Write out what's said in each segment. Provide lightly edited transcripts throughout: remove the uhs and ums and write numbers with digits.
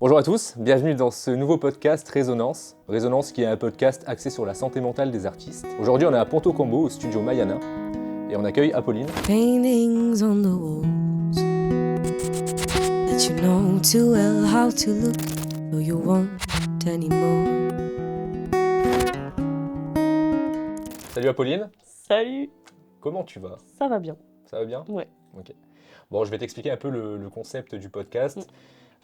Bonjour à tous, bienvenue dans ce nouveau podcast Résonance. Résonance qui est un podcast axé sur la santé mentale des artistes. Aujourd'hui on est à Ponto Combo au studio Mayana et on accueille Apolline. Paintings on the walls that you know too well how to look, though you won't anymore. Salut Apolline, Salut, comment tu vas? ça va bien. Ça va bien? Ouais. Ok. Bon, je vais t'expliquer un peu le concept du podcast.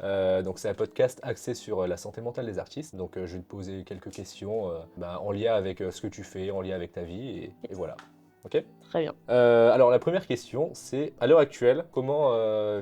Donc c'est un podcast axé sur la santé mentale des artistes. Donc je vais te poser quelques questions en lien avec ce que tu fais, en lien avec ta vie et voilà. Ok? Très bien. Alors la première question c'est, à l'heure actuelle, comment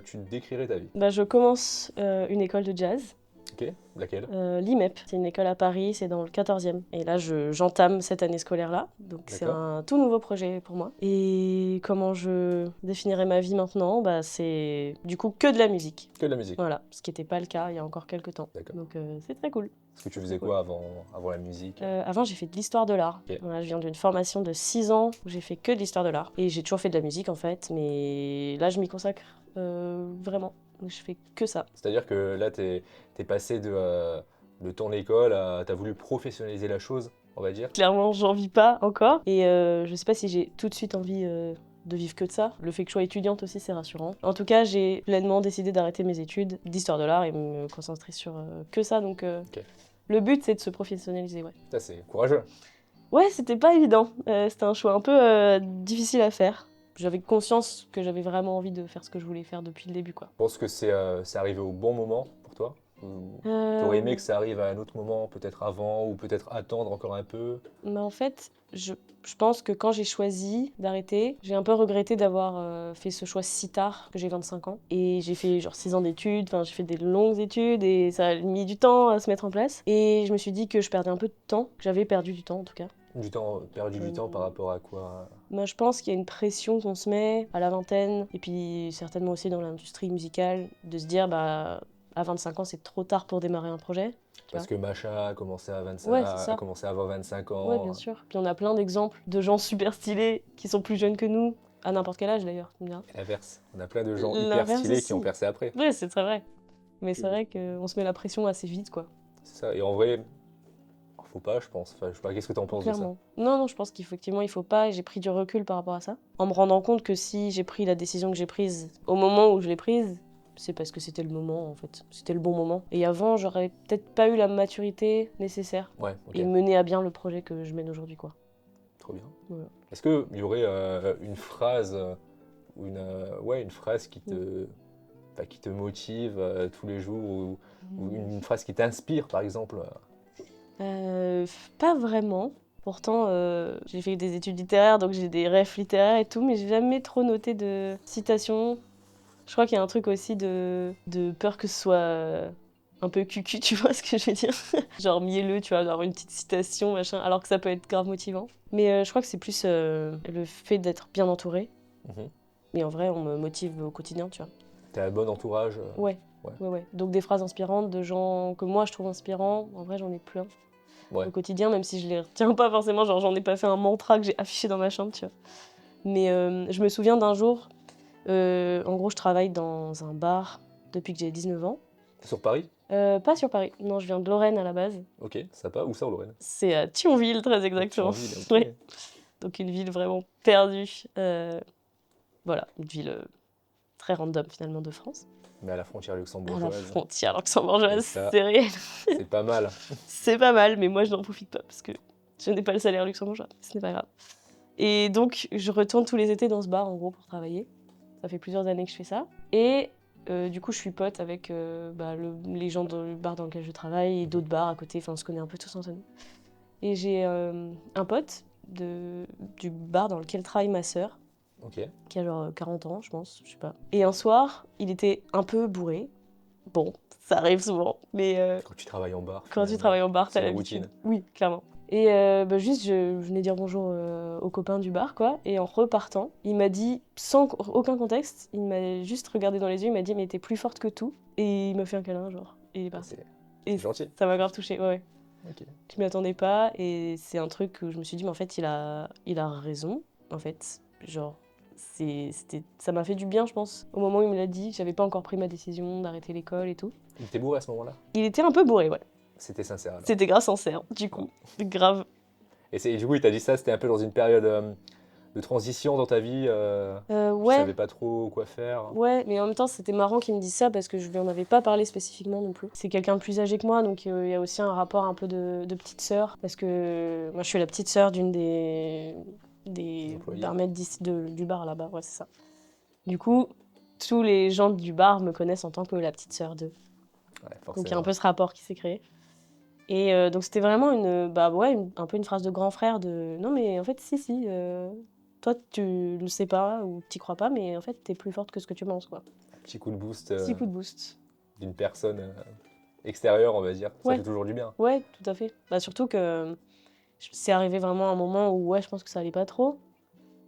tu décrirais ta vie? Je commence une école de jazz, Ok, laquelle? l'IMEP. C'est une école à Paris, c'est dans le 14e. Et là, j'entame cette année scolaire-là. Donc c'est D'accord. un tout nouveau projet pour moi. Et comment je définirais ma vie maintenant? C'est du coup que de la musique. Que de la musique. Voilà, ce qui n'était pas le cas il y a encore quelques temps. D'accord. Donc c'est très cool. Est-ce que tu faisais Cool. quoi avant la musique? Avant, j'ai fait de l'histoire de l'art. Ok. Voilà, je viens d'une formation de 6 ans où j'ai fait que de l'histoire de l'art. Et j'ai toujours fait de la musique en fait, mais là, je m'y consacre vraiment. Je fais que ça. C'est-à-dire que là, t'es passé de ton école à... T'as voulu professionnaliser la chose, on va dire. Clairement, j'en vis pas encore. Et je sais pas si j'ai tout de suite envie de vivre que de ça. Le fait que je sois étudiante aussi, c'est rassurant. En tout cas, j'ai pleinement décidé d'arrêter mes études d'histoire de l'art et me concentrer sur que ça. Donc, Ok. le but, c'est de se professionnaliser, ouais. Ça, c'est courageux. Ouais, c'était pas évident. C'était un choix un peu difficile à faire. J'avais conscience que j'avais vraiment envie de faire ce que je voulais faire depuis le début, quoi. Je pense que c'est arrivé au bon moment pour toi. Ou t'aurais aimé que ça arrive à un autre moment, peut-être avant, ou peut-être attendre encore un peu. Mais en fait, je pense que quand j'ai choisi d'arrêter, j'ai un peu regretté d'avoir fait ce choix si tard, que j'ai 25 ans. Et j'ai fait genre 6 ans d'études, enfin j'ai fait des longues études et ça a mis du temps à se mettre en place. Et je me suis dit que je perdais un peu de temps, que j'avais perdu du temps en tout cas. Du temps, perdu du temps par rapport à quoi? Je pense qu'il y a une pression qu'on se met à la vingtaine, et puis certainement aussi dans l'industrie musicale, de se dire à 25 ans c'est trop tard pour démarrer un projet. Parce que Macha a commencé à 25, Ouais, c'est ça. a commencé à avoir 25 ans. Ouais, bien sûr. Puis on a plein d'exemples de gens super stylés qui sont plus jeunes que nous, à n'importe quel âge d'ailleurs, tu me diras. Et l'inverse. On a plein de gens hyper L'inverse stylés qui ont aussi. percé après. Ouais, c'est très vrai. Mais c'est vrai qu'on se met la pression assez vite, quoi. C'est ça. Et en vrai, faut pas, je pense. Enfin, je sais pas, qu'est-ce que t'en penses de ça? Clairement. Non, je pense qu'effectivement, il faut pas, et j'ai pris du recul par rapport à ça. En me rendant compte que si j'ai pris la décision que j'ai prise au moment où je l'ai prise, c'est parce que c'était le moment, en fait. C'était le bon moment. Et avant, j'aurais peut-être pas eu la maturité nécessaire Ouais, ok. et mener à bien le projet que je mène aujourd'hui, quoi. Trop bien. Voilà. Est-ce qu'il y aurait une phrase ou une phrase qui te motive tous les jours ou une phrase qui t'inspire par exemple? Pas vraiment. Pourtant, j'ai fait des études littéraires, donc j'ai des refs littéraires et tout, mais j'ai jamais trop noté de citations. Je crois qu'il y a un truc aussi de peur que ce soit un peu cucu, tu vois ce que je veux dire? Genre mielleux, tu vois, avoir une petite citation, machin, alors que ça peut être grave motivant. Mais je crois que c'est plus le fait d'être bien entouré. Mhm. Mais en vrai, on me motive au quotidien, tu vois. T'as un bon entourage? Ouais. Ouais. Ouais. Donc des phrases inspirantes de gens que moi je trouve inspirants, en vrai, j'en ai plein. Ouais. Au quotidien, même si je les retiens pas forcément, genre j'en ai pas fait un mantra que j'ai affiché dans ma chambre, tu vois. Mais je me souviens d'un jour, en gros je travaille dans un bar depuis que j'ai 19 ans. T'es sur Paris? Pas sur Paris, non je viens de Lorraine à la base. Ok, sympa. Où ça en Lorraine? C'est à Thionville très exactement. Thionville, ok. Ouais. Donc une ville vraiment perdue. Voilà, une ville très random finalement de France. Mais à la frontière À la luxembourgeoise. frontière Et luxembourgeoise, ça- c'est réel. C'est pas mal. C'est pas mal, mais moi je n'en profite pas parce que je n'ai pas le salaire luxembourgeois. Ce n'est pas grave. Et donc je retourne tous les étés dans ce bar en gros pour travailler. Ça fait plusieurs années que je fais ça. Et du coup je suis pote avec les gens dans le bar dans lequel je travaille et d'autres bars à côté. Enfin on se connaît un peu tous entre nous. Et j'ai un pote du bar dans lequel travaille ma sœur, Ok. qui a genre 40 ans je pense, je sais pas. Et un soir il était un peu bourré. Bon, ça arrive souvent, mais Quand tu travailles en bar. quand tu finalement, travailles en bar, c'est t'as la l'habitude. routine. Oui, clairement. Et juste, je venais dire bonjour aux copains du bar, quoi. Et en repartant, il m'a dit, sans aucun contexte, il m'a juste regardé dans les yeux, il m'a dit, mais t'es plus forte que tout. Et il m'a fait un câlin, genre. Et il est parti. Et gentil. ça m'a grave touchée, ouais. Ok. Je m'y attendais pas, et c'est un truc où je me suis dit, mais en fait, il a raison, en fait. Genre, ça m'a fait du bien, je pense. Au moment où il me l'a dit, j'avais pas encore pris ma décision d'arrêter l'école et tout. Il était bourré à ce moment-là? Il était un peu bourré, ouais. C'était sincère alors. C'était grave sincère, du coup. Grave. Et du coup, il t'a dit ça, c'était un peu dans une période de transition dans ta vie, tu Ouais, savais pas trop quoi faire. ouais, mais en même temps, c'était marrant qu'il me dise ça parce que je lui en avais pas parlé spécifiquement non plus. C'est quelqu'un de plus âgé que moi, donc il y a aussi un rapport un peu de petite sœur. Parce que moi, je suis la petite sœur d'une des Employés. barmaids du bar là-bas, ouais, c'est ça. Du coup, tous les gens du bar me connaissent en tant que la petite sœur d'eux. Ouais, Donc il y a forcément. un peu ce rapport qui s'est créé. Et donc c'était vraiment un peu une phrase de grand frère de non mais en fait si, toi tu le sais pas ou t'y crois pas mais en fait t'es plus forte que ce que tu penses quoi. Petit coup de boost Petit coup de boost. d'une personne extérieure, on va dire. Ça Ouais. fait toujours du bien. Ouais, tout à fait. Bah surtout que c'est arrivé vraiment un moment où ouais je pense que ça allait pas trop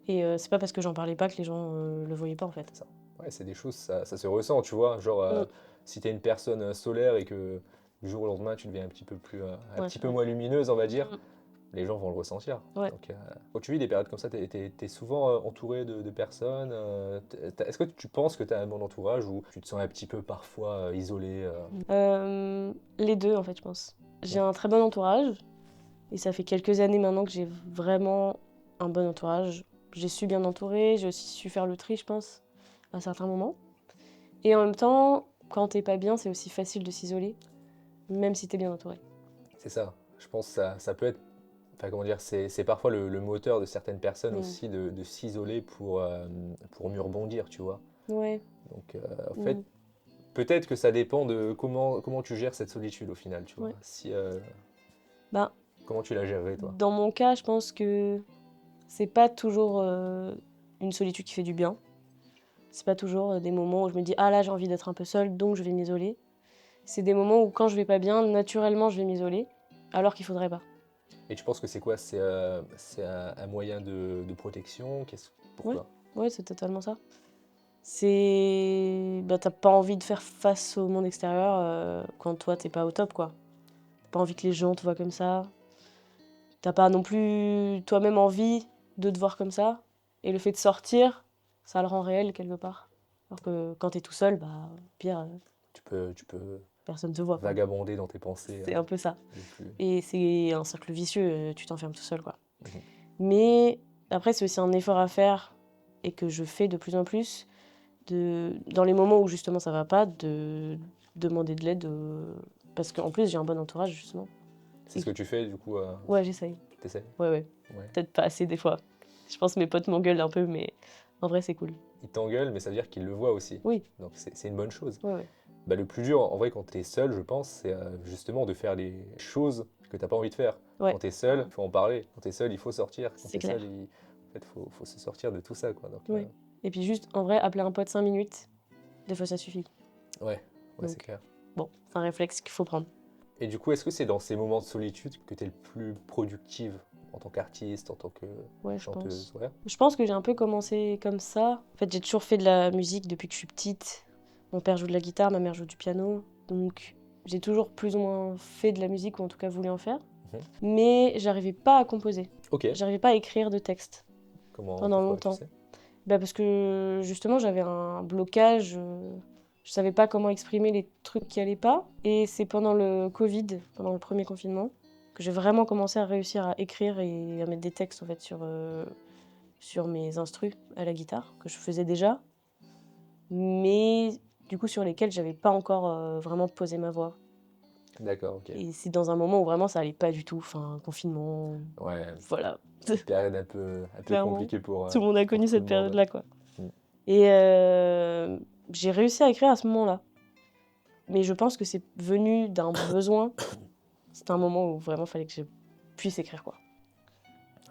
et c'est pas parce que j'en parlais pas que les gens le voyaient pas en fait. Ouais, c'est des choses, ça se ressent, tu vois. Genre, si t'es une personne solaire et que du jour au lendemain, tu deviens un petit peu Ouais, petit c'est peu vrai. moins lumineuse, on va dire, Mm. les gens vont le ressentir. Ouais. Donc, quand tu vis des périodes comme ça, t'es souvent entouré de personnes. Est-ce que tu penses que tu as un bon entourage ou tu te sens un petit peu parfois isolé Les deux en fait je pense. J'ai Ouais. un très bon entourage et ça fait quelques années maintenant que j'ai vraiment un bon entourage. J'ai su bien entourer, j'ai aussi su faire le tri je pense à certains moments. Et en même temps, quand t'es pas bien, c'est aussi facile de s'isoler, même si t'es bien entouré. C'est ça. Je pense que ça peut être. Enfin, comment dire, c'est parfois le moteur de certaines personnes Mm. aussi de s'isoler pour mieux rebondir, tu vois. Ouais. Donc, en fait, Mm. peut-être que ça dépend de comment tu gères cette solitude au final, tu vois. Ouais. Si, Bah, comment tu la gérerais, toi? dans mon cas, je pense que c'est pas toujours une solitude qui fait du bien. C'est pas toujours des moments où je me dis ah là j'ai envie d'être un peu seule donc je vais m'isoler. C'est des moments où quand je vais pas bien, naturellement je vais m'isoler, alors qu'il faudrait pas. Et tu penses que c'est quoi? C'est un moyen de protection? Pourquoi? Ouais, c'est totalement ça. C'est bah t'as pas envie de faire face au monde extérieur quand toi t'es pas au top quoi. T'as pas envie que les gens te voient comme ça. T'as pas non plus toi-même envie de te voir comme ça. Et le fait de sortir, ça le rend réel quelque part. Alors que quand t'es tout seul, bah pire, Tu peux personne te voit quoi. vagabonder dans tes pensées. C'est un peu ça. le plus- Et c'est un cercle vicieux, tu t'enfermes tout seul quoi. Mhm. Mais après c'est aussi un effort à faire et que je fais de plus en plus dans les moments où justement ça va pas de demander de l'aide parce qu'en plus j'ai un bon entourage justement. C'est ce que tu fais, du coup, Ouais, j'essaye. t'essaies? Ouais. Ouais. Peut-être pas assez des fois. Je pense que mes potes m'engueulent un peu, mais en vrai, c'est cool. Il t'engueule, mais ça veut dire qu'il le voit aussi. Oui, Donc c'est une bonne chose. ouais. Bah, le plus dur, en vrai, quand t'es seul, je pense, c'est justement de faire les choses que t'as pas envie de faire. Ouais. Quand t'es seul, il faut en parler. Quand t'es seul, il faut sortir. Quand C'est t'es clair. seul, en fait, faut se sortir de tout ça, quoi. Donc, Oui. Et puis juste, en vrai, appeler un pote 5 minutes, des fois, ça suffit. ouais, c'est Donc. clair. Bon, c'est un réflexe qu'il faut prendre. Et du coup, est-ce que c'est dans ces moments de solitude que t'es le plus productive en tant qu'artiste, en tant que Ouais, je chanteuse? pense. Ouais. Je pense que j'ai un peu commencé comme ça. En fait, j'ai toujours fait de la musique depuis que je suis petite. Mon père joue de la guitare, ma mère joue du piano. Donc, j'ai toujours plus ou moins fait de la musique, ou en tout cas voulu en faire. Mhm. Mais j'arrivais pas à composer. Ok. J'arrivais pas à écrire de texte pendant Pourquoi, longtemps. tu sais? Bah parce que justement j'avais un blocage, je savais pas comment exprimer les trucs qui allaient pas. Et c'est pendant le Covid, pendant le premier confinement, que j'ai vraiment commencé à réussir à écrire et à mettre des textes en fait sur mes instrus à la guitare, que je faisais déjà, mais du coup sur lesquels j'avais pas encore vraiment posé ma voix. D'accord, ok. Et c'est dans un moment où vraiment ça allait pas du tout, enfin confinement, Ouais, voilà. une période un peu Clairement. compliquée pour Tout le monde a pour connu tout cette le monde. période-là quoi. Mm. Et j'ai réussi à écrire à ce moment-là. Mais je pense que c'est venu d'un besoin. C'était un moment où vraiment il fallait que je puisse écrire quoi.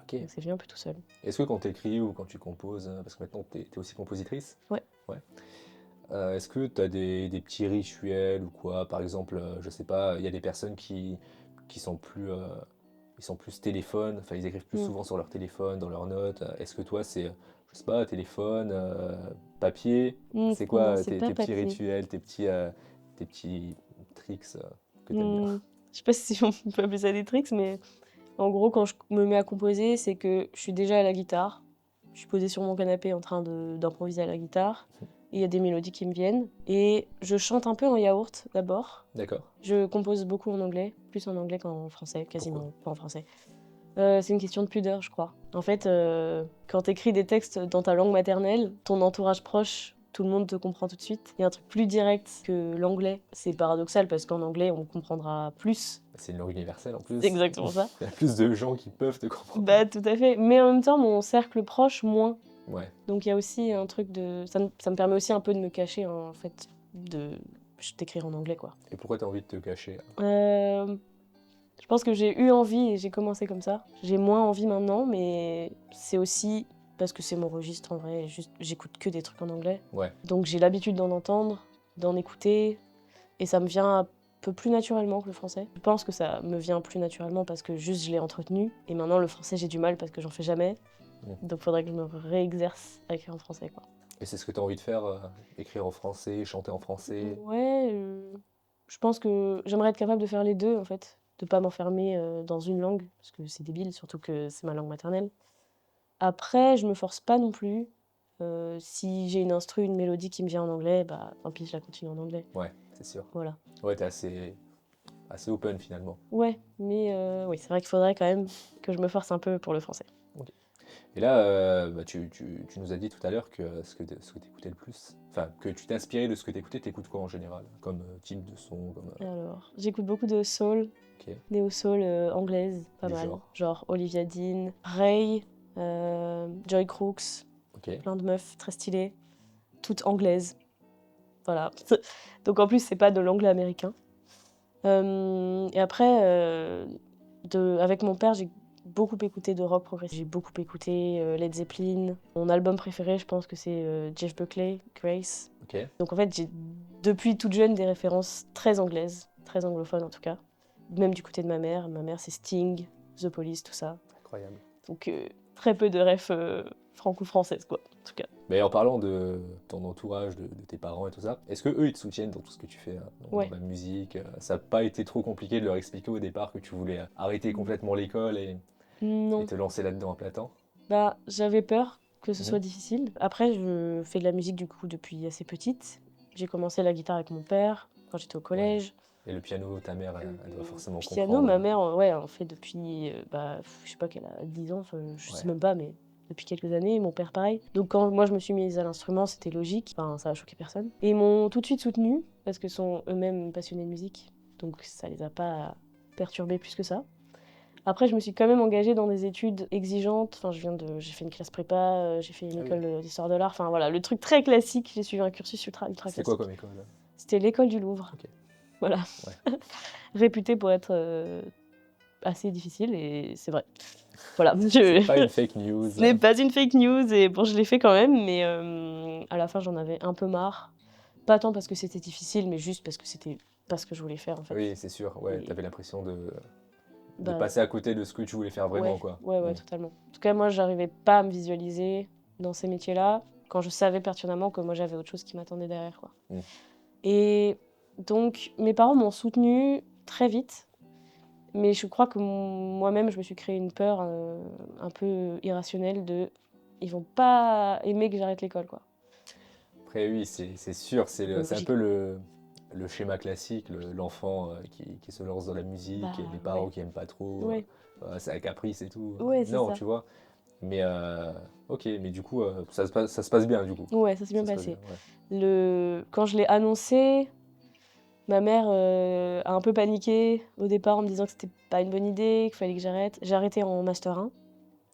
Ok. Donc c'est venu un peu tout seul. Est-ce que quand tu écris ou quand tu composes, parce que maintenant tu es aussi compositrice? Ouais. Est-ce que tu as des petits rituels ou quoi? Par exemple, je sais pas, il y a des personnes qui sont plus, ils sont plus téléphone, enfin ils écrivent plus Mm. souvent sur leur téléphone, dans leurs notes. Est-ce que toi c'est, je sais pas, téléphone, papier? C'est Non, quoi c'est pas tes petits papier. rituels, tes petits tricks que t'aimes bien? Je sais pas si on peut appeler ça des tricks, mais en gros, quand je me mets à composer, c'est que je suis déjà à la guitare. Je suis posée sur mon canapé en train d'improviser à la guitare. Et il y a des mélodies qui me viennent. Et je chante un peu en yaourt d'abord. D'accord. Je compose beaucoup en anglais, plus en anglais qu'en français, quasiment pas en français. C'est une question de pudeur, je crois. En fait, quand t'écris des textes dans ta langue maternelle, ton entourage proche, tout le monde te comprend tout de suite. Il y a un truc plus direct que l'anglais. C'est paradoxal parce qu'en anglais, on comprendra plus. C'est une langue universelle en plus. C'est exactement ça. Il y a plus de gens qui peuvent te comprendre. Bah, tout à fait. Mais en même temps, mon cercle proche, moins. Ouais. Donc il y a aussi un truc de... Ça me permet aussi un peu de me cacher, en fait, d'écrire en anglais, quoi. Et pourquoi t'as envie de te cacher? Je pense que j'ai eu envie et j'ai commencé comme ça. J'ai moins envie maintenant, mais c'est aussi parce que c'est mon registre en vrai. Juste, j'écoute que des trucs en anglais. Ouais. Donc j'ai l'habitude d'en entendre, d'en écouter, et ça me vient un peu plus naturellement que le français. Je pense que ça me vient plus naturellement parce que juste je l'ai entretenu. Et maintenant le français j'ai du mal parce que j'en fais jamais. Donc il faudrait que je me réexerce à écrire en français, quoi. Et c'est ce que t'as envie de faire, écrire en français, chanter en français? Ouais, je pense que j'aimerais être capable de faire les deux en fait. De pas m'enfermer dans une langue, parce que c'est débile, surtout que c'est ma langue maternelle. Après, je me force pas non plus. Si j'ai une instru, une mélodie qui me vient en anglais, bah tant pis, je la continue en anglais. Ouais, c'est sûr. Voilà. Ouais, t'es assez open finalement. Ouais, mais oui, c'est vrai qu'il faudrait quand même que je me force un peu pour le français. Et là, tu nous as dit tout à l'heure que ce que t'écoutais le plus, enfin, que tu t'inspirais de ce que t'écoutais, t'écoutes quoi en général? Comme type de son, comme... Alors, j'écoute beaucoup de soul, Ok. néo-soul anglaise, pas Du mal. genre? Genre Olivia Dean, Ray, Joy Crooks, Ok. plein de meufs très stylées, toutes anglaises. Voilà. Donc en plus, c'est pas de l'anglais américain. Et après, avec mon père, j'ai beaucoup écouté de rock progressif. J'ai beaucoup écouté Led Zeppelin. Mon album préféré, je pense que c'est Jeff Buckley, Grace. Ok. Donc en fait, j'ai depuis toute jeune des références très anglaises, très anglophones en tout cas. Même du côté de ma mère. Ma mère, c'est Sting, The Police, tout ça. Incroyable. Donc très peu de refs franco-françaises, quoi, en tout cas. Mais en parlant de ton entourage, de tes parents et tout ça, est-ce que eux ils te soutiennent dans tout ce que tu fais, hein, Ouais. dans la musique? Ça n'a pas été trop compliqué de leur expliquer au départ que tu voulais arrêter complètement l'école et Non. te lancer là-dedans à plein temps? Bah, j'avais peur que ce Mhm. soit difficile. Après, je fais de la musique du coup depuis assez petite. J'ai commencé la guitare avec mon père quand j'étais au collège. Et le piano, ta mère, elle doit forcément Piano, comprendre. ma mère, ouais, en fait depuis, je sais pas qu'elle a 10 ans, enfin, je sais Ouais. même pas, mais depuis quelques années, mon père pareil. Donc quand moi je me suis mise à l'instrument, c'était logique, enfin, ça a choqué personne. Et ils m'ont tout de suite soutenue, parce qu'ils sont eux-mêmes passionnés de musique, donc ça les a pas perturbés plus que ça. Après, je me suis quand même engagée dans des études exigeantes. Enfin, j'ai fait une classe prépa, j'ai fait une Ah oui. école d'histoire de l'art. Enfin, voilà, le truc très classique. J'ai suivi un cursus ultra C'était classique. quoi comme école? C'était l'école du Louvre. Ok. Voilà. Ouais. Réputée pour être assez difficile, et c'est vrai. Voilà. C'est pas une fake news. Ce n'est pas une fake news, et bon, je l'ai fait quand même, mais à la fin, j'en avais un peu marre. Pas tant parce que c'était difficile, mais juste parce que c'était pas ce que je voulais faire, en fait. Oui, c'est sûr. Ouais, Et- t'avais l'impression de Bah, passer à côté de ce que tu voulais faire vraiment, ouais, quoi. Ouais, Mm. totalement. En tout cas, moi, j'arrivais pas à me visualiser dans ces métiers-là quand je savais pertinemment que moi, j'avais autre chose qui m'attendait derrière, quoi. Mm. Et donc, mes parents m'ont soutenue très vite, mais je crois que moi-même, je me suis créé une peur un peu irrationnelle de ils vont pas aimer que j'arrête l'école, quoi. Après, oui, c'est sûr. C'est un Logique. peu le schéma classique, l'enfant qui se lance dans la musique Bah, et les parents ouais. qui aiment pas trop. Ouais. C'est un caprice et tout. Ouais, c'est Non, ça. tu vois. Mais ok, mais du coup, ça se passe bien, du coup. Ouais, ça s'est bien Ça se passe passé. bien, ouais. Quand je l'ai annoncé, ma mère a un peu paniqué au départ en me disant que c'était pas une bonne idée, qu'il fallait que j'arrête. J'ai arrêté en Master 1,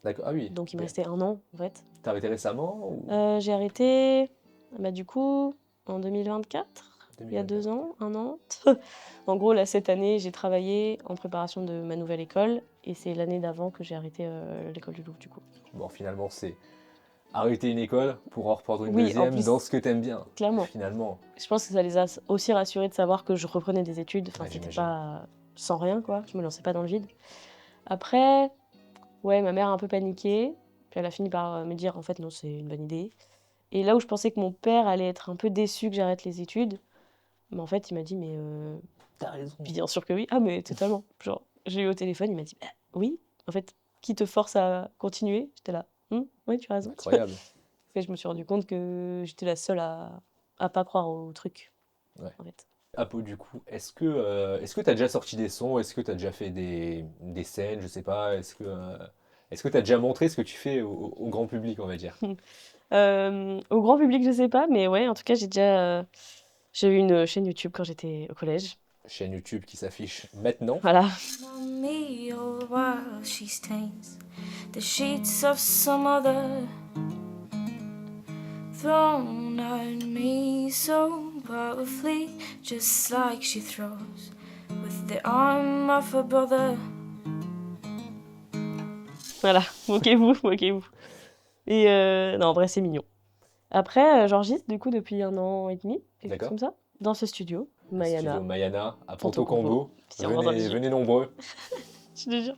D'accord. Ah oui. donc il me Ok. restait un an en fait. T'as arrêté récemment ou J'ai arrêté, bah, du coup, en 2024, il y a 2024? 2 ans, un an. En gros, là, cette année, j'ai travaillé en préparation de ma nouvelle école, et c'est l'année d'avant que j'ai arrêté l'école du Louvre, du coup. Bon, finalement, c'est arrêter une école pour en reprendre une Oui, en deuxième plus, dans ce que t'aimes bien. clairement. Finalement. Je pense que ça les a aussi rassurés de savoir que je reprenais des études. Enfin, Ouais, c'était j'imagine. pas sans rien, quoi. Je me lançais pas dans le vide. Après, ouais, ma mère a un peu paniqué. Puis elle a fini par me dire, en fait, non, c'est une bonne idée. Et là où je pensais que mon père allait être un peu déçu que j'arrête les études, mais en fait, il m'a dit, mais T'as raison. bien sûr que oui. Ah, mais totalement. Genre, j'ai eu au téléphone, il m'a dit, bah, oui. En fait, qui te force à continuer? J'étais là. Oui, tu as raison. Incroyable. Et je me suis rendu compte que j'étais la seule à pas croire au truc. Ouais. En fait. Apo, du coup, est-ce que tu as déjà sorti des sons? Est-ce que tu as déjà fait des scènes? Je sais pas. Est-ce que tu as déjà montré ce que tu fais au grand public, on va dire? Au grand public, je sais pas, mais ouais, en tout cas, j'ai eu une chaîne YouTube quand j'étais au collège. Chaîne YouTube qui s'affiche maintenant. Voilà. On me all while she stains the sheets of some other, thrown at me so powerfully, just like she throws with the arm of her brother. Voilà, moquez-vous, moquez-vous. Et non, en vrai, c'est mignon. Après, j'enregistre du coup depuis 1 an et demi, quelque chose D'accord. comme ça, dans ce studio, Mayana, Studio Mayana à Ponto Ponto-Combo. Bien entendu. Venez nombreux. Je te jure.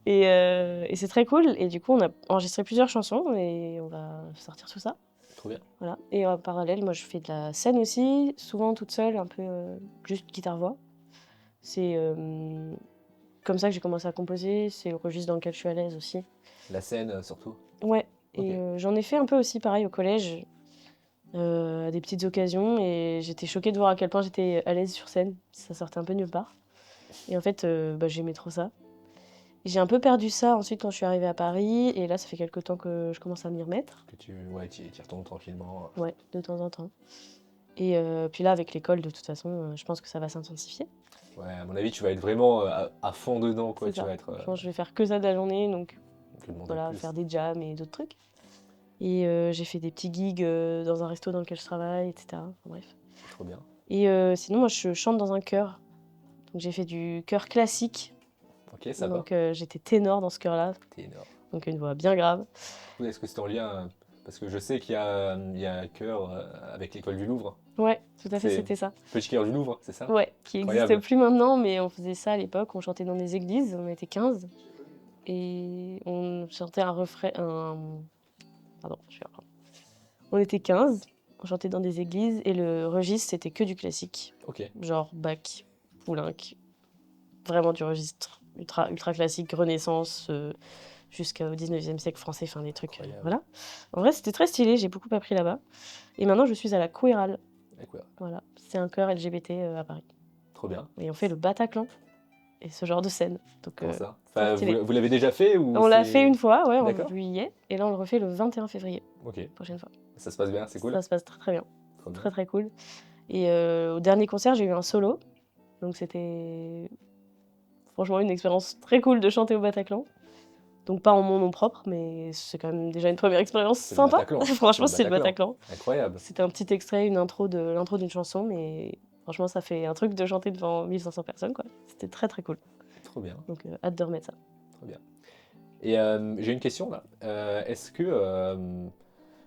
Et c'est très cool. Et du coup, on a enregistré plusieurs chansons et on va sortir tout ça. Trop bien. Voilà. Et en parallèle, moi, je fais de la scène aussi, souvent toute seule, un peu juste guitare-voix. C'est comme ça que j'ai commencé à composer. C'est le registre dans lequel je suis à l'aise aussi. La scène, surtout. Ouais. Et Ok. j'en ai fait un peu aussi pareil au collège, à des petites occasions. Et j'étais choquée de voir à quel point j'étais à l'aise sur scène. Ça sortait un peu de nulle part. Et en fait, j'aimais trop ça. J'ai un peu perdu ça ensuite quand je suis arrivée à Paris. Et là, ça fait quelques temps que je commence à m'y remettre. Que t'y retournes tranquillement. Ouais, de temps en temps. Et puis là, avec l'école, de toute façon, je pense que ça va s'intensifier. Ouais, à mon avis, tu vas être vraiment à fond dedans, quoi. C'est Tu ça. vas être. Je pense que je vais faire que ça de la journée. Donc Que demander voilà, plus. faire des jams et d'autres trucs. Et j'ai fait des petits gigs dans un resto dans lequel je travaille, etc. Enfin, bref. Trop bien. Et sinon, moi, je chante dans un chœur. Donc j'ai fait du chœur classique. Ok, ça va. Donc j'étais ténor dans ce chœur-là. T'es énorme. Donc une voix bien grave. Est-ce que c'est en lien parce que je sais il y a un chœur avec l'école du Louvre. Ouais, tout à fait, C'est- c'était ça. Petit chœur du Louvre, c'est ça? Ouais, qui Incroyable. n'existe plus maintenant, mais on faisait ça à l'époque. On chantait dans des églises, on était 15. Et on chantait un refrain. Pardon, je vais reprendre. On était 15, on chantait dans des églises, et le registre, c'était que du classique. Ok. Genre Bach, Poulenc. Vraiment du registre ultra, ultra classique, Renaissance, jusqu'au 19e siècle français, enfin des trucs. Incroyable. Voilà. En vrai, c'était très stylé, j'ai beaucoup appris là-bas. Et maintenant, je suis à la Quérale. D'accord. Voilà. C'est un chœur LGBT à Paris. Trop bien. Et on fait le Bataclan et ce genre de scène. Donc, Comment ça? c'est Enfin, stylé. vous l'avez déjà fait ou On l'a c'est- fait une fois, ouais, en D'accord. juillet. Et là, on le refait le 21 février, Ok. prochaine fois. Ça se passe bien, c'est cool. Ça se passe très très bien. Trop bien. Très très cool. Et au dernier concert, j'ai eu un solo. Donc c'était franchement une expérience très cool de chanter au Bataclan. Donc pas en mon nom propre, mais c'est quand même déjà une première expérience C'est le sympa. Bataclan. Franchement, C'est c'est le le Bataclan. Incroyable. C'était un petit extrait, l'intro d'une chanson, mais franchement, ça fait un truc de chanter devant 1500 personnes, quoi. C'était très très cool. Trop bien. Donc hâte de remettre ça. Trop bien. Et j'ai une question là. Est-ce que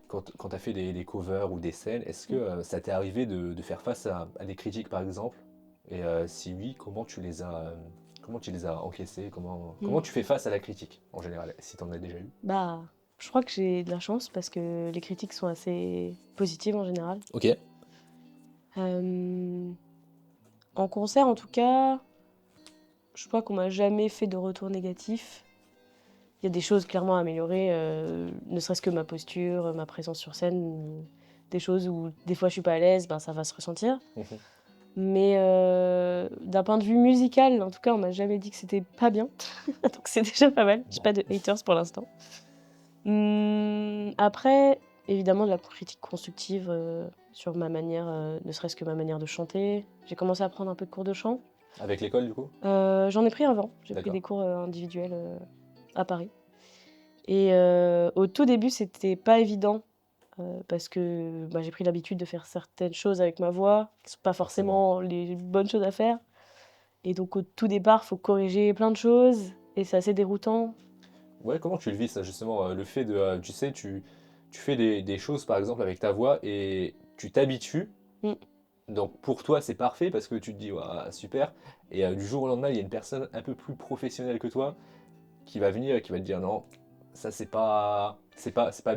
quand tu as fait des covers ou des scènes, est-ce que ça t'est arrivé de faire face à des critiques par exemple? Et si oui, comment tu les as encaissées? Comment tu fais face à la critique en général, si tu en as déjà eu? Bah, je crois que j'ai de la chance parce que les critiques sont assez positives en général. Ok. En concert, en tout cas, je crois qu'on m'a jamais fait de retour négatif. Il y a des choses clairement à améliorer, ne serait-ce que ma posture, ma présence sur scène, des choses où des fois je suis pas à l'aise, ben ça va se ressentir. Mais d'un point de vue musical, en tout cas, on m'a jamais dit que c'était pas bien. Donc c'est déjà pas mal. J'ai pas de haters pour l'instant. Après, évidemment, de la critique constructive sur ma manière, ne serait-ce que ma manière de chanter. J'ai commencé à prendre un peu de cours de chant. Avec l'école du coup? J'en ai pris avant. J'ai pris D'accord. des cours individuels à Paris. Et au tout début, c'était pas évident parce que j'ai pris l'habitude de faire certaines choses avec ma voix qui sont pas forcément les bonnes choses à faire. Et donc au tout départ, faut corriger plein de choses et c'est assez déroutant. Ouais, comment tu le vis ça justement? Le fait de, tu sais, tu fais des choses par exemple avec ta voix et tu t'habitues. Mm. Donc pour toi c'est parfait parce que tu te dis ouah, super. Et du jour au lendemain il y a une personne un peu plus professionnelle que toi qui va venir et qui va te dire non, ça c'est pas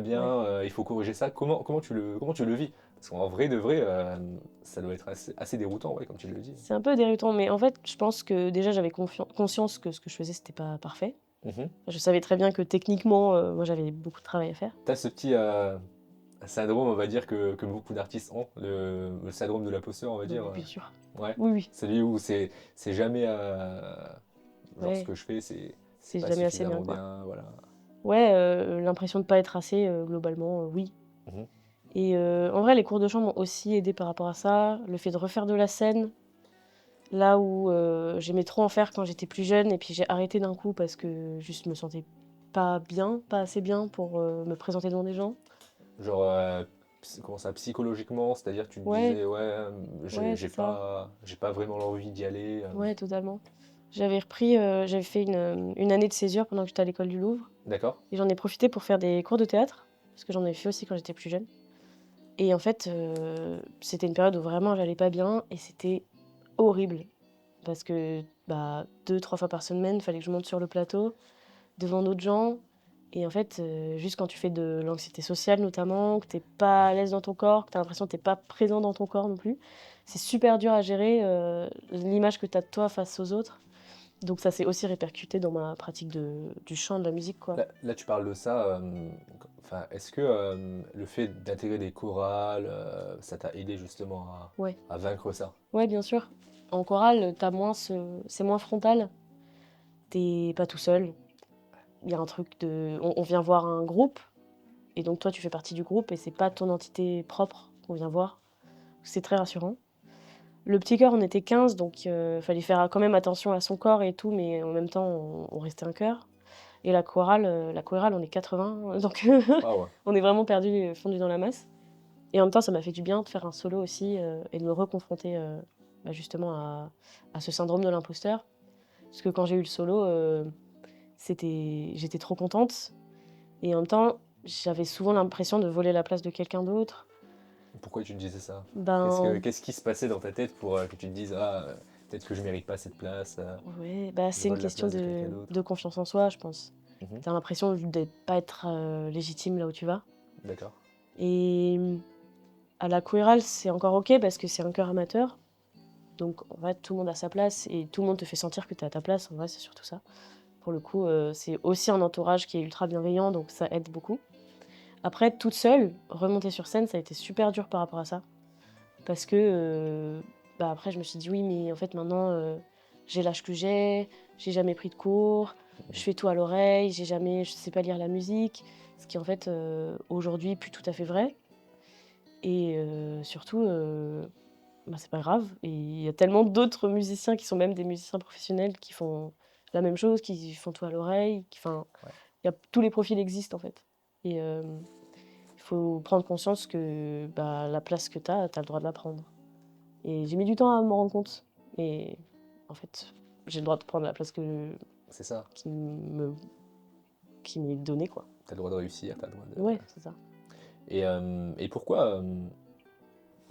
bien, il faut corriger ça. Comment tu le vis? Parce qu'en vrai de vrai, ça doit être assez déroutant, ouais, comme tu le dis. C'est un peu déroutant, mais en fait, je pense que déjà j'avais conscience que ce que je faisais, c'était pas parfait. Mhm. Je savais très bien que techniquement, moi j'avais beaucoup de travail à faire. T'as ce petit syndrome, on va dire, que beaucoup d'artistes ont, le syndrome de l'imposteur, on va dire. Bien sûr. Ouais. Oui, oui, Celui où c'est jamais. Genre, ce ouais, que je fais, c'est c'est pas jamais assez bien, suffisamment quoi. bien, voilà. Ouais, l'impression de pas être assez, globalement, oui. Mhm. Et en vrai, les cours de chant m'ont aussi aidé par rapport à ça. Le fait de refaire de la scène, là où j'aimais trop en faire quand j'étais plus jeune, et puis j'ai arrêté d'un coup parce que juste je me sentais pas bien, pas assez bien pour me présenter devant des gens. Genre, comment ça, psychologiquement, c'est-à-dire tu te Ouais, disais, ouais, ouais, c'est ça. j'ai pas vraiment l'envie d'y aller. Ouais, totalement. J'avais fait une année de césure pendant que j'étais à l'école du Louvre, D'accord? et j'en ai profité pour faire des cours de théâtre, parce que j'en ai fait aussi quand j'étais plus jeune. Et en fait, c'était une période où vraiment j'allais pas bien, et c'était horrible. Parce que bah, 2-3 fois par semaine, il fallait que je monte sur le plateau, devant d'autres gens. Et en fait, juste quand tu fais de l'anxiété sociale notamment, que t'es pas à l'aise dans ton corps, que t'as l'impression que t'es pas présent dans ton corps non plus, c'est super dur à gérer l'image que t'as de toi face aux autres. Donc ça s'est aussi répercuté dans ma pratique du chant, de la musique, quoi. Là, tu parles de ça. Enfin, est-ce que le fait d'intégrer des chorales, ça t'a aidé justement Ouais, à vaincre ça? ouais, bien sûr. En chorale, c'est moins frontal. T'es pas tout seul. Il y a un truc de... on vient voir un groupe, et donc toi, tu fais partie du groupe, et c'est pas ton entité propre qu'on vient voir. C'est très rassurant. Le petit chœur, on était 15, donc fallait faire quand même attention à son corps et tout, mais en même temps, on restait un chœur. Et la chorale, on est 80, donc Waouh! on est vraiment perdu, fondu dans la masse. Et en même temps, ça m'a fait du bien de faire un solo aussi, et de me reconfronter bah, justement à ce syndrome de l'imposteur. Parce que quand j'ai eu le solo, j'étais trop contente. Et en même temps, j'avais souvent l'impression de voler la place de quelqu'un d'autre. Pourquoi tu te disais ça? Ben, Qu'est-ce qui se passait dans ta tête pour que tu te dises, ah, peut-être que je mérite pas cette place, ouais, bah, je c'est une vole la question place de quelqu'un d'autre. de confiance en soi, je pense. Mhm. T'as l'impression de ne pas être légitime là où tu vas. D'accord. Et à la chorale, c'est encore ok parce que c'est un chœur amateur. Donc en vrai, tout le monde a sa place et tout le monde te fait sentir que tu es à ta place. En vrai, c'est surtout ça. Pour le coup, c'est aussi un entourage qui est ultra bienveillant, donc ça aide beaucoup. Après, toute seule, remonter sur scène, ça a été super dur par rapport à ça. Parce que, bah après, je me suis dit, oui, mais en fait, maintenant, j'ai l'âge que j'ai jamais pris de cours, je fais tout à l'oreille, je sais pas lire la musique. Ce qui, en fait, aujourd'hui, est plus tout à fait vrai. Et surtout, bah, c'est pas grave. Et il y a tellement d'autres musiciens qui sont même des musiciens professionnels qui font la même chose, qui font tout à l'oreille. Enfin, Ouais. tous les profils existent, en fait. Et il faut prendre conscience que bah, la place que tu as le droit de la prendre. Et j'ai mis du temps à m'en rendre compte. Et en fait, j'ai le droit de prendre la place C'est ça. qui me, qui m'est donnée, quoi. T'as le droit de réussir, t'as le droit de. Ouais, c'est ça. Et pourquoi,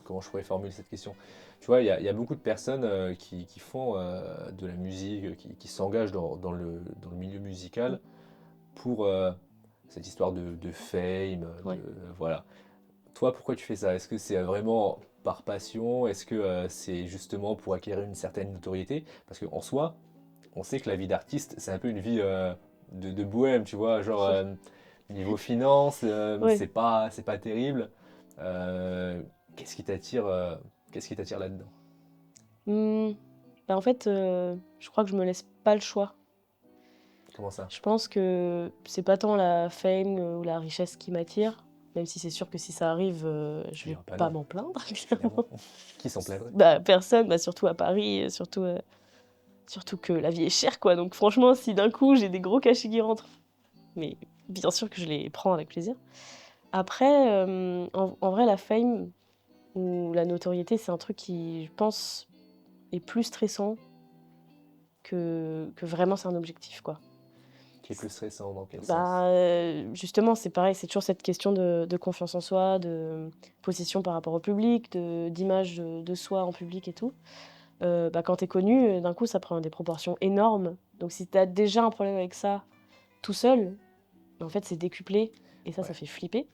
comment je pourrais formuler cette question? Tu vois, il y a beaucoup de personnes qui font de la musique, qui s'engagent dans le milieu musical pour cette histoire de fame, Ouais. voilà. Toi, pourquoi tu fais ça? Est-ce que c'est vraiment par passion? Est-ce que c'est justement pour acquérir une certaine notoriété? Parce qu'en soi, on sait que la vie d'artiste, c'est un peu une vie de bohème, tu vois, genre niveau finance, Ouais. c'est pas terrible. Euh, qu'est-ce qui t'attire, qu'est-ce qui t'attire là-dedans? Hmm. Bah, en fait, je crois que je me laisse pas le choix. Comment ça? Je pense que c'est pas tant la fame ou la richesse qui m'attire, même si c'est sûr que si ça arrive, je Je vais dirais pas pas non, m'en plaindre, évidemment. clairement. Qui s'en plaindrait? Bah, personne, bah, surtout à Paris, surtout que la vie est chère, quoi. Donc franchement, si d'un coup j'ai des gros cachets qui rentrent, mais bien sûr que je les prends avec plaisir. Après, en vrai, la fame ou la notoriété, c'est un truc qui, je pense, est plus stressant que vraiment c'est un objectif, quoi. Qui est plus stressant dans quel sens? Bah, justement, c'est pareil, c'est toujours cette question de confiance en soi, de position par rapport au public, d'image de soi en public et tout. Bah, quand t'es connu, d'un coup, ça prend des proportions énormes. Donc si t'as déjà un problème avec ça tout seul, en fait, c'est décuplé et ça Ouais. fait flipper.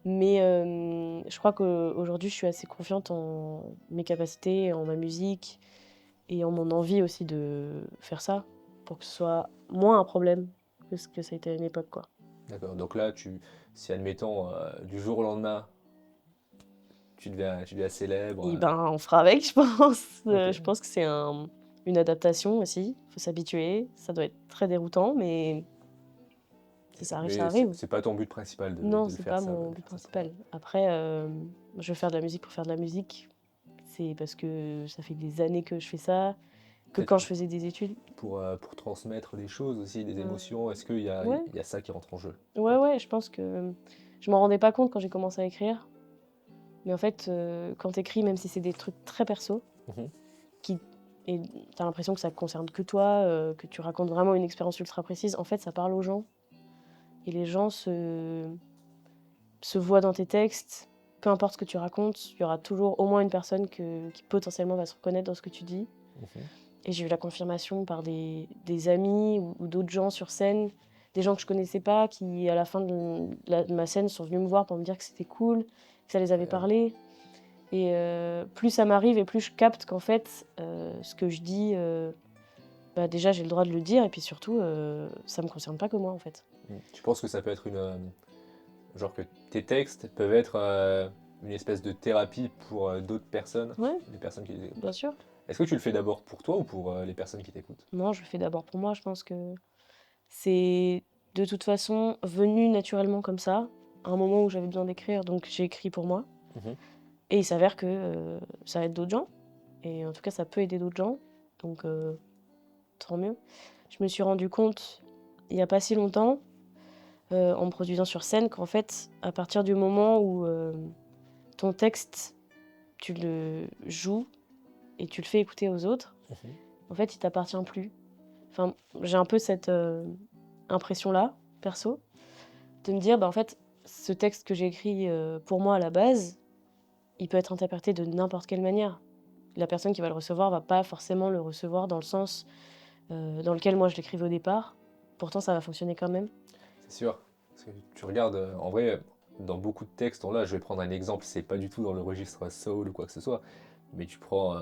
Mais je crois qu'aujourd'hui, je suis assez confiante en mes capacités, en ma musique et en mon envie aussi de faire ça. pour que ce soit moins un problème que ce que ça a été à une époque, quoi. D'accord. Donc là, si admettons, du jour au lendemain, tu deviens célèbre. Et ben, on fera avec, je pense. Ok. Je pense que c'est une adaptation aussi. Il faut s'habituer. Ça doit être très déroutant, mais si ça arrive, Mais ça arrive. c'est pas ton but principal Non, de le c'est faire pas ça. mon de but faire ça. principal. Après, je veux faire de la musique pour faire de la musique. C'est parce que ça fait des années que je fais ça, que Peut-être quand je faisais des études. pour transmettre des choses aussi, des Euh, émotions, est-ce qu'il y a, ouais, il y a ça qui rentre en jeu? ouais, je pense que je m'en rendais pas compte quand j'ai commencé à écrire. Mais en fait, quand t'écris, même si c'est des trucs très perso, Mhm. qui et t'as l'impression que ça concerne que toi, que tu racontes vraiment une expérience ultra précise, en fait, ça parle aux gens. Et les gens se voient dans tes textes. Peu importe ce que tu racontes, il y aura toujours au moins une personne qui potentiellement va se reconnaître dans ce que tu dis. Mhm. Et j'ai eu la confirmation par des amis ou d'autres gens sur scène, des gens que je connaissais pas, qui à la fin de ma scène sont venus me voir pour me dire que c'était cool, que ça les avait Incroyable. parlé. Et plus ça m'arrive et plus je capte qu'en fait, ce que je dis, bah déjà j'ai le droit de le dire et puis surtout, ça me concerne pas que moi en fait. Tu penses que ça peut être genre que tes textes peuvent être une espèce de thérapie pour d'autres personnes, Ouais, des personnes qui les écoutent? bien sûr. Est-ce que tu le fais d'abord pour toi ou pour les personnes qui t'écoutent? Non, je le fais d'abord pour moi. Je pense que c'est de toute façon venu naturellement comme ça, à un moment où j'avais besoin d'écrire, donc j'ai écrit pour moi. Mhm. Et il s'avère que ça aide d'autres gens. Et en tout cas, ça peut aider d'autres gens. Donc, tant mieux. Je me suis rendu compte, il n'y a pas si longtemps, en me produisant sur scène, qu'en fait, à partir du moment où ton texte, tu le joues et tu le fais écouter aux autres, Mhm. en fait, il t'appartient plus. Enfin, j'ai un peu cette impression-là, perso, de me dire, bah, en fait, ce texte que j'ai écrit pour moi à la base, il peut être interprété de n'importe quelle manière. La personne qui va le recevoir va pas forcément le recevoir dans le sens dans lequel moi je l'écrivais au départ. Pourtant, ça va fonctionner quand même. C'est sûr. Parce que tu regardes, en vrai, dans beaucoup de textes, là, je vais prendre un exemple, c'est pas du tout dans le registre soul ou quoi que ce soit, mais tu prends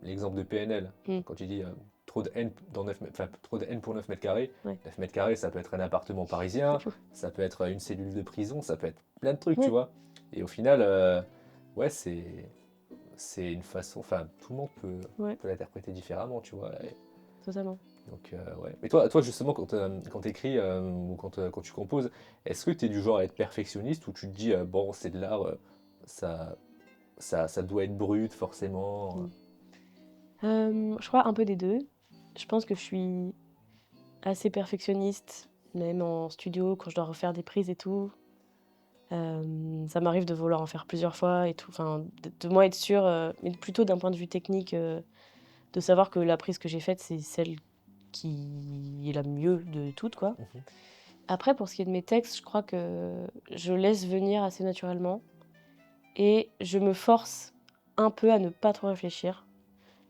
l'exemple de PNL, Mm. quand tu dis trop de haine dans 9 mètres, enfin, trop de haine pour 9 mètres carrés. Ouais. 9 mètres carrés, ça peut être un appartement parisien, ça peut être une cellule de prison, ça peut être plein de trucs, tu Ouais, vois. Et au final, ouais, c'est une façon, enfin, tout le monde ouais, peut l'interpréter différemment, tu vois. totalement. Donc, ouais. Mais toi justement, quand tu écris ou quand tu composes, est-ce que tu es du genre à être perfectionniste ou tu te dis, bon, c'est de l'art, ça, ça doit être brut forcément Mm. Je crois un peu des deux. Je pense que je suis assez perfectionniste, même en studio, quand je dois refaire des prises et tout. Ça m'arrive de vouloir en faire plusieurs fois et tout. Enfin, de moi être sûre, mais plutôt d'un point de vue technique, de savoir que la prise que j'ai faite, c'est celle qui est la mieux de toutes, quoi. Mhm. Après, pour ce qui est de mes textes, je crois que je laisse venir assez naturellement et je me force un peu à ne pas trop réfléchir.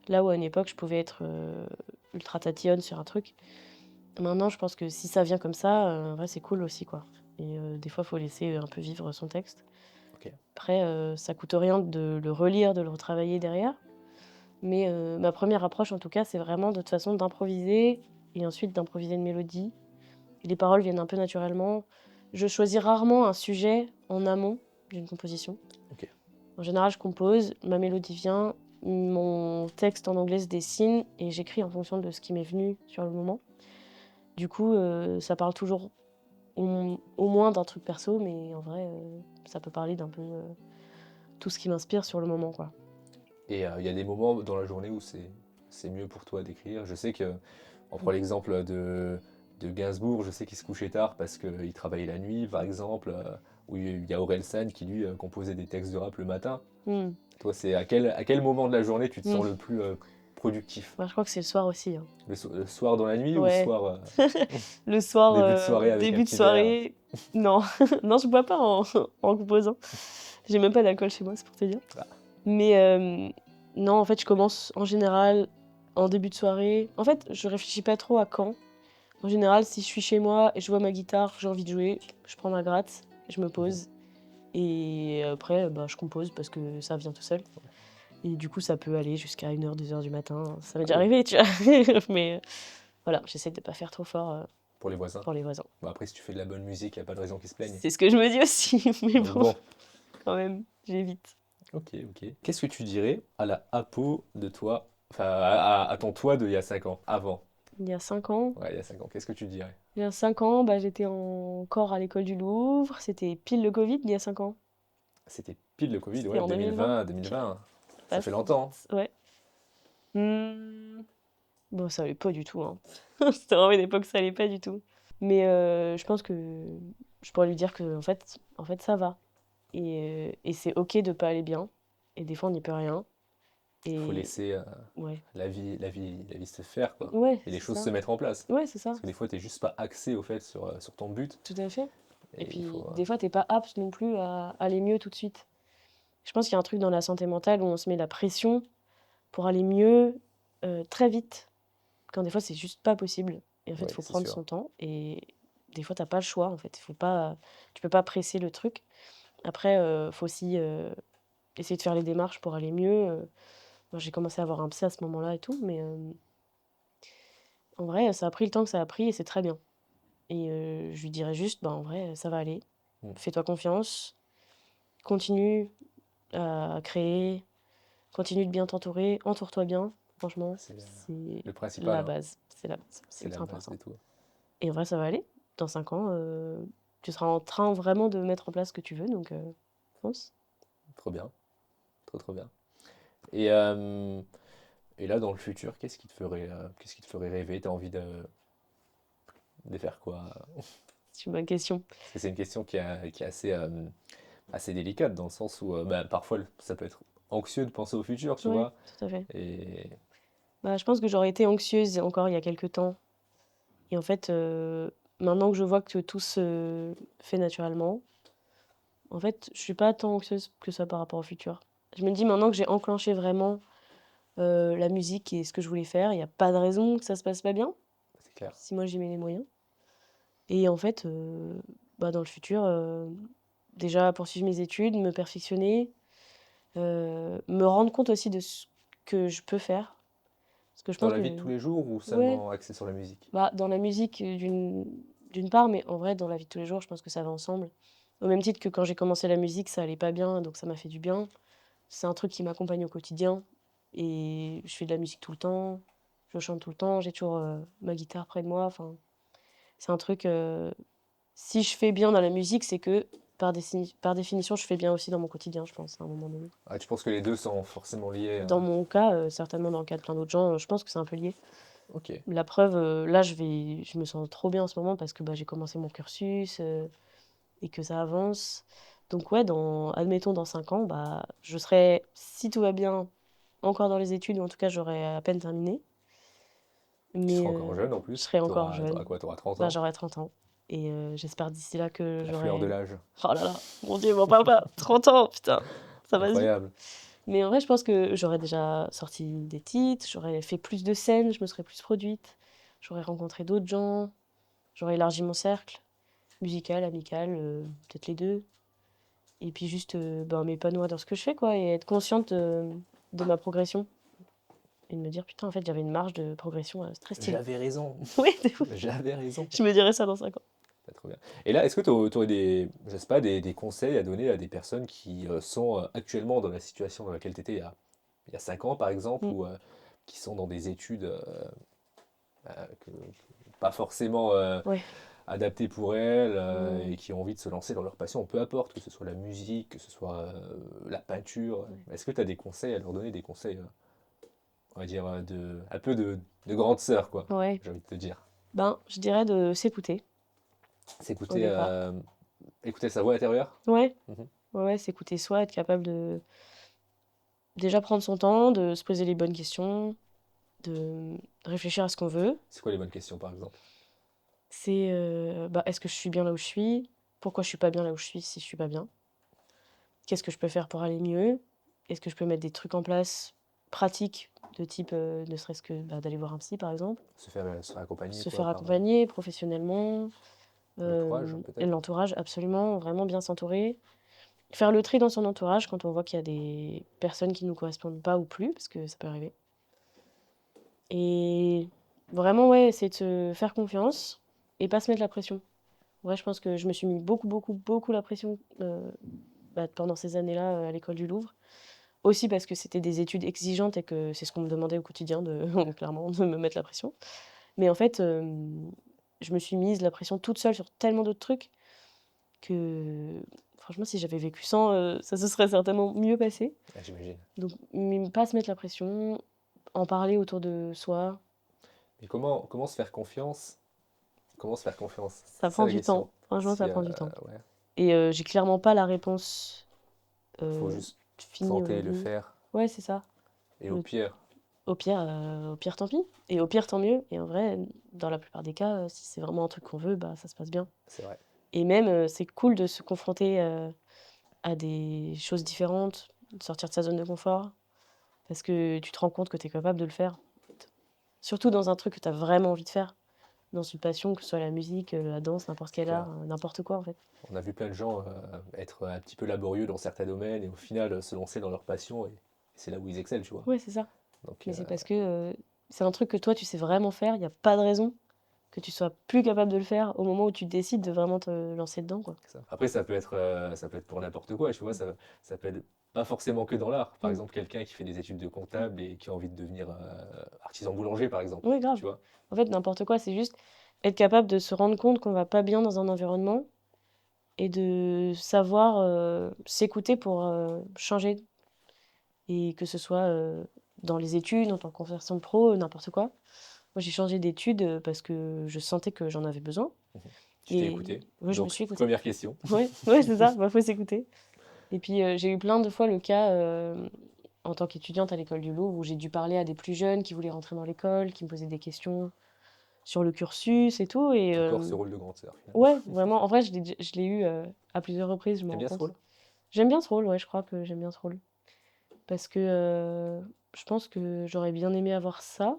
Là où à une époque, je pouvais être ultra tatillonne sur un truc. Maintenant, je pense que si ça vient comme ça, en vrai, c'est cool aussi, quoi. Et des fois, il faut laisser un peu vivre son texte. Ok. Après, ça coûte rien de le relire, de le retravailler derrière. Mais ma première approche, en tout cas, c'est vraiment de toute façon d'improviser et ensuite d'improviser une mélodie. Et les paroles viennent un peu naturellement. Je choisis rarement un sujet en amont d'une composition. Ok. En général, je compose, ma mélodie vient, mon texte en anglais se dessine et j'écris en fonction de ce qui m'est venu sur le moment. Du coup, ça parle toujours au moins d'un truc perso, mais en vrai, ça peut parler d'un peu tout ce qui m'inspire sur le moment, quoi. Et il y a des moments dans la journée où c'est mieux pour toi d'écrire. Je sais que, on prend l'exemple de Gainsbourg, je sais qu'il se couchait tard parce qu'il travaillait la nuit, par exemple, où il y a Orelsan qui, lui, composait des textes de rap le matin. Hmm. Toi, c'est à quel moment de la journée tu te Hmm. sens le plus productif? Moi, je crois que c'est le soir aussi, hein. Le soir dans la nuit ou le Ouais. soir Le soir, début de soirée avec un début de petit verre? soirée. Non, non, je bois pas en composant. J'ai même pas d'alcool chez moi, c'est pour te dire. Ah. Mais non, en fait, je commence en général en début de soirée. En fait, je réfléchis pas trop à quand. En général, si je suis chez moi et je vois ma guitare, j'ai envie de jouer, je prends ma gratte, je me pose. Et après, bah, je compose parce que ça vient tout seul. Et du coup, ça peut aller jusqu'à 1h, 2h du matin. Ça m'est Ah déjà oui. arrivé, tu vois. Mais voilà, j'essaie de pas faire trop fort Pour les voisins. pour les voisins. Bon, après, si tu fais de la bonne musique, il n'y a pas de raison qu'ils se plaignent. C'est ce que je me dis aussi, mais Donc bon, bon, quand même, j'évite. ok, ok. Qu'est-ce que tu dirais à la Apo de toi, enfin à ton toi d'il y a 5 ans, avant? Il y a 5 ans, Ouais, il y a 5 ans, qu'est-ce que tu dirais? il y a 5 ans, bah, j'étais encore à l'école du Louvre. C'était pile le Covid il y a 5 ans. C'était pile le Covid, C'était ouais, en 2020. 2020, 2020. Ça Passe fait longtemps. vite, ouais. Bon, ça allait pas du tout, hein. C'était vraiment une époque, ça allait pas du tout. Mais je pense que je pourrais lui dire que en fait ça va. Et c'est ok de pas aller bien. Et des fois, on n'y peut rien. Il faut Et laisser ouais, la vie se faire, quoi. ouais, Et les c'est choses ça. se mettre en place. Ouais, c'est ça, Parce que des fois, t'es juste pas axé au fait sur ton but. tout à fait. Et Et il puis, faut. des fois, t'es pas apte non plus à aller mieux tout de suite. Je pense qu'il y a un truc dans la santé mentale où on se met la pression pour aller mieux très vite, quand des fois, c'est juste pas possible. Et en fait, il Ouais, faut c'est prendre sûr. son temps. Et des fois, t'as pas le choix, en fait. Tu peux pas presser le truc. Après, faut aussi essayer de faire les démarches pour aller mieux. Moi, j'ai commencé à avoir un psy à ce moment-là et tout, mais en vrai, ça a pris le temps que ça a pris et c'est très bien. Et je lui dirais juste, bah, en vrai, ça va aller. Mm. Fais-toi confiance, continue à créer, continue de bien t'entourer, entoure-toi bien. Franchement, C'est c'est le principal, la hein. base. C'est la base. C'est C'est la ultra base important. de tout. Et en vrai, ça va aller. Dans 5 ans, tu seras en train vraiment de mettre en place ce que tu veux, donc fonce. Trop bien. Trop, trop bien. Et, euh, et là, dans le futur, qu'est-ce qui te ferait rêver? T'as envie de faire quoi? C'est une bonne question. Parce que c'est une question qui est assez délicate, dans le sens où bah, parfois ça peut être anxieux de penser au futur, tu Ouais, vois. tout à fait. Et Bah, je pense que j'aurais été anxieuse encore il y a quelques temps. Et en fait, maintenant que je vois que tout se fait naturellement, en fait, je suis pas tant anxieuse que ça par rapport au futur. Je me dis maintenant que j'ai enclenché vraiment la musique et ce que je voulais faire, il n'y a pas de raison que ça se passe pas bien, c'est clair. si moi j'y mets les moyens. Et en fait, bah, dans le futur, déjà poursuivre mes études, me perfectionner, me rendre compte aussi de ce que je peux faire. Parce que je Dans pense la que, vie de tous les jours ou ouais, seulement axé sur la musique? bah, dans la musique, d'une part, mais en vrai, dans la vie de tous les jours, je pense que ça va ensemble. Au même titre que quand j'ai commencé la musique, ça allait pas bien, donc ça m'a fait du bien. C'est un truc qui m'accompagne au quotidien. Et je fais de la musique tout le temps, je chante tout le temps, j'ai toujours ma guitare près de moi. Enfin, c'est un truc. Si je fais bien dans la musique, c'est que par définition, je fais bien aussi dans mon quotidien, je pense, à un moment donné. Ah, tu penses que les deux sont forcément liés? Dans mon cas, certainement dans le cas de plein d'autres gens, je pense que c'est un peu lié. Ok. La preuve, là, je me sens trop bien en ce moment parce que bah, j'ai commencé mon cursus et que ça avance. Donc ouais, admettons dans 5 ans, bah, je serai, si tout va bien, encore dans les études, ou en tout cas j'aurai à peine terminé. Tu Mais seras encore jeune en je plus. serai encore T'auras jeune. quoi? T'auras 30 Bah, ans? j'aurai 30 ans. Et j'espère d'ici là que La fleur de j'aurai... l'âge. Oh là là, mon Dieu, m'en parle pas. 30 ans, putain, ça va vite. Incroyable. Mais en vrai, je pense que j'aurais déjà sorti des titres, j'aurais fait plus de scènes, je me serais plus produite, j'aurais rencontré d'autres gens, j'aurais élargi mon cercle, musical, amical, peut-être les deux. Et puis juste ben, m'épanouir dans ce que je fais, quoi, et être consciente de ma progression. Et de me dire, putain, en fait, j'avais une marge de progression très stylée. J'avais raison. Oui, de ouf. J'avais raison. Je me dirais ça dans 5 ans. C'est trop bien. Et là, est-ce que tu aurais je sais pas, des conseils à donner à des personnes qui sont actuellement dans la situation dans laquelle tu étais il y a 5 ans, par exemple, Mm. ou qui sont dans des études pas forcément Ouais. adaptées pour elles Mm. et qui ont envie de se lancer dans leur passion, peu importe, que ce soit la musique, que ce soit la peinture. Est-ce que tu as des conseils à leur donner, des conseils, on va dire, un peu de grande sœur, quoi, Ouais. j'ai envie de te dire. Ben, je dirais de s'écouter au S'écouter, départ. écouter sa voix intérieure. Ouais. Mhm. Ouais, ouais, s'écouter soi, être capable de déjà prendre son temps, de se poser les bonnes questions, de réfléchir à ce qu'on veut. C'est quoi les bonnes questions, par exemple? C'est bah, est-ce que je suis bien là où je suis? Pourquoi je suis pas bien là où je suis si je suis pas bien? Qu'est-ce que je peux faire pour aller mieux? Est-ce que je peux mettre des trucs en place pratiques de type, ne serait-ce que bah, d'aller voir un psy par exemple, Se faire accompagner, se quoi, faire par accompagner professionnellement, l'entourage, et peut-être. l'entourage absolument, vraiment bien s'entourer. Faire le tri dans son entourage quand on voit qu'il y a des personnes qui ne nous correspondent pas ou plus, parce que ça peut arriver. Et Vraiment, ouais, c'est de se faire confiance et pas se mettre la pression. Ouais, je pense que je me suis mis beaucoup la pression pendant ces années-là à l'école du Louvre. Aussi parce que c'était des études exigeantes et que c'est ce qu'on me demandait au quotidien, clairement, de me mettre la pression. Mais en fait, je me suis mise la pression toute seule sur tellement d'autres trucs que franchement, si j'avais vécu sans, ça se serait certainement mieux passé. Ah, j'imagine. Donc, pas se mettre la pression, en parler autour de soi, Mais comment se faire confiance? Comment se faire confiance? ça C'est ça prend la du temps. question. Franchement, Si, ça prend du temps. ouais, Et j'ai clairement pas la réponse faut juste finie tenter, le aujourd'hui. faire. Ouais, c'est ça. Et au pire, Au pire, tant pis. Et au pire, tant mieux. Et en vrai, dans la plupart des cas, si c'est vraiment un truc qu'on veut, bah ça se passe bien. c'est vrai. Et même, c'est cool de se confronter à des choses différentes, de sortir de sa zone de confort, parce que tu te rends compte que tu es capable de le faire. Surtout dans un truc que tu as vraiment envie de faire, dans une passion, que ce soit la musique, la danse, n'importe quel clair. art, n'importe quoi en fait. On a vu plein de gens être un petit peu laborieux dans certains domaines et au final se lancer dans leur passion et c'est là où ils excellent, tu vois. Ouais, c'est ça. Donc, Mais c'est parce que c'est un truc que toi, tu sais vraiment faire, il n'y a pas de raison que tu sois plus capable de le faire au moment où tu décides de vraiment te lancer dedans, quoi. c'est ça. Après, ça peut être pour n'importe quoi, tu vois. Ça peut être pas forcément que dans l'art. Par Mm. exemple, quelqu'un qui fait des études de comptable et qui a envie de devenir artisan boulanger, par exemple. Oui, grave. Tu vois. En fait, n'importe quoi, c'est juste être capable de se rendre compte qu'on va pas bien dans un environnement et de savoir s'écouter pour changer. Et que ce soit dans les études, en tant que conversion pro, n'importe quoi. Moi, j'ai changé d'études parce que je sentais que j'en avais besoin. Tu t'es Et écouté. ouais, je me Donc, suis écoutée. première question. Ouais, ouais, c'est ça, faut s'écouter. Et puis, j'ai eu plein de fois le cas en tant qu'étudiante à l'école du Louvre où j'ai dû parler à des plus jeunes qui voulaient rentrer dans l'école, qui me posaient des questions sur le cursus et tout. Et Encore ce rôle de grande sœur, finalement. ouais, vraiment, en vrai, je l'ai eu à plusieurs reprises, je me T'aimes rends bien ce compte. rôle? J'aime bien ce rôle, ouais, je crois que j'aime bien ce rôle. Parce que je pense que j'aurais bien aimé avoir ça.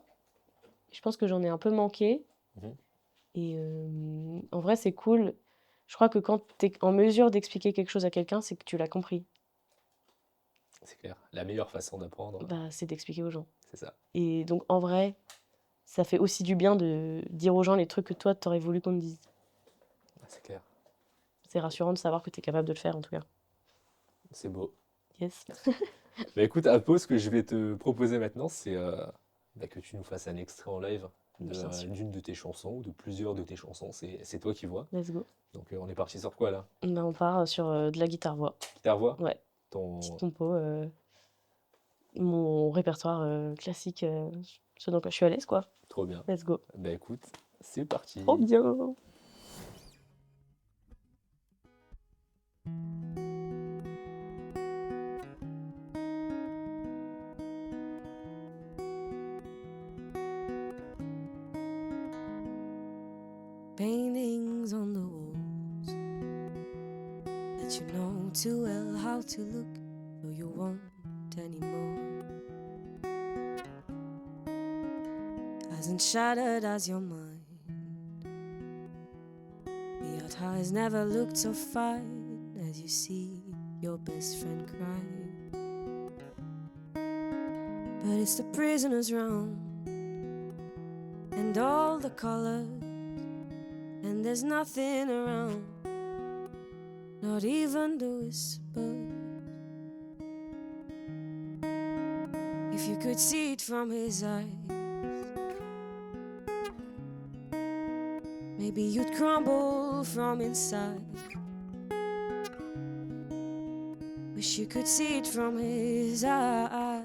Je pense que j'en ai un peu manqué. Mhm. Et en vrai, c'est cool. Je crois que quand tu es en mesure d'expliquer quelque chose à quelqu'un, c'est que tu l'as compris. C'est clair. La meilleure façon d'apprendre, Bah, c'est d'expliquer aux gens. c'est ça. Et donc, en vrai, ça fait aussi du bien de dire aux gens les trucs que toi, t'aurais voulu qu'on te dise. C'est clair. C'est rassurant de savoir que tu es capable de le faire, en tout cas. C'est beau. Yes. Bah écoute, Apo, ce que je vais te proposer maintenant, c'est que tu nous fasses un extrait en live Bien sûr. d'une de tes chansons ou de plusieurs de tes chansons. C'est toi qui vois. Let's go. Donc on est parti sur quoi là? Bah, on part sur de la guitare-voix. Guitare-voix? Ouais, Ton... petite compo. Mon répertoire classique, ce dont je suis à l'aise, quoi. Trop bien. Let's go. Bah écoute, c'est parti. Trop bien. Paintings on the walls that you know too well how to look, though you won't anymore. Hasn't shattered as your mind. The art has never looked so fine as you see your best friend cry. But it's the prisoner's round and all the colors. And there's nothing around, not even the whisper. If you could see it from his eyes, maybe you'd crumble from inside. Wish you could see it from his eyes,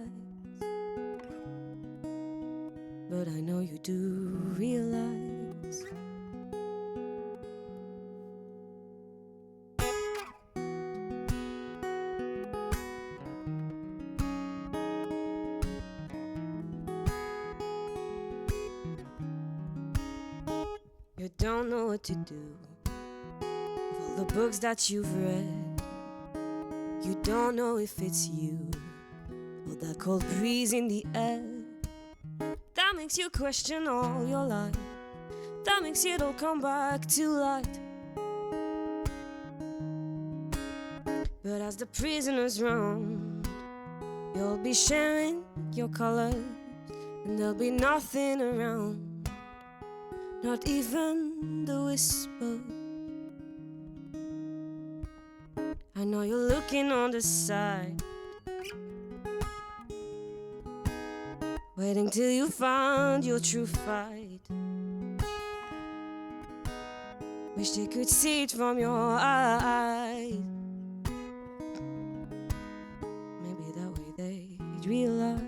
but I know you do realize. You don't know what to do with all the books that you've read. You don't know if it's you or that cold breeze in the air that makes you question all your life, that makes it all come back to light. But as the prisoners run, you'll be sharing your colors, and there'll be nothing around, not even the whisper. I know you're looking on the side, waiting till you found your true fight. Wish they could see it from your eyes. Maybe that way they'd realize.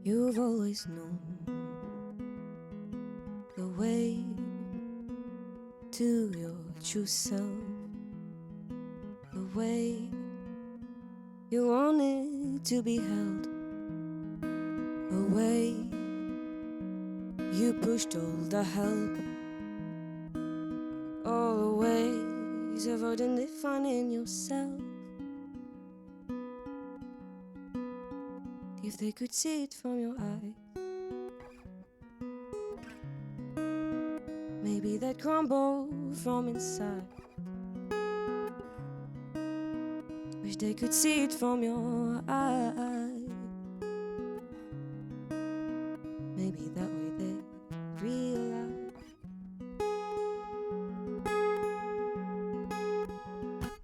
You've always known the way to your true self, the way you wanted to be held, the way you pushed all the help, all the ways of defining yourself. If they could see it from your eyes, maybe they'd crumble from inside. Wish they could see it from your eyes. Maybe that way they'd realize.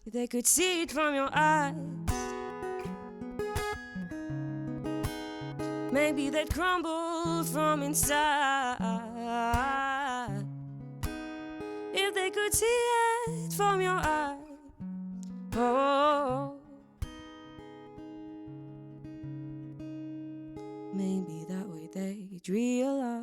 If they could see it from your eyes, maybe they'd crumble from inside. If they could see it from your eyes, oh, maybe that way they'd realize.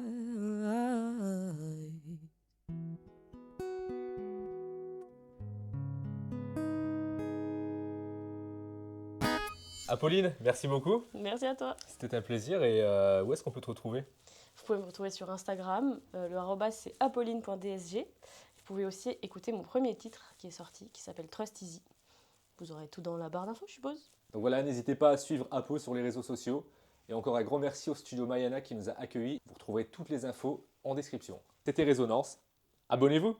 Apolline, merci beaucoup. Merci à toi. C'était un plaisir. Et où est-ce qu'on peut te retrouver? Vous pouvez me retrouver sur Instagram. Le arrobas, c'est apolline.dsg. Vous pouvez aussi écouter mon premier titre qui est sorti, qui s'appelle Trust Easy. Vous aurez tout dans la barre d'infos, je suppose. Donc voilà, n'hésitez pas à suivre Apo sur les réseaux sociaux. Et encore un grand merci au studio Mayana qui nous a accueillis. Vous retrouverez toutes les infos en description. C'était Résonance. Abonnez-vous!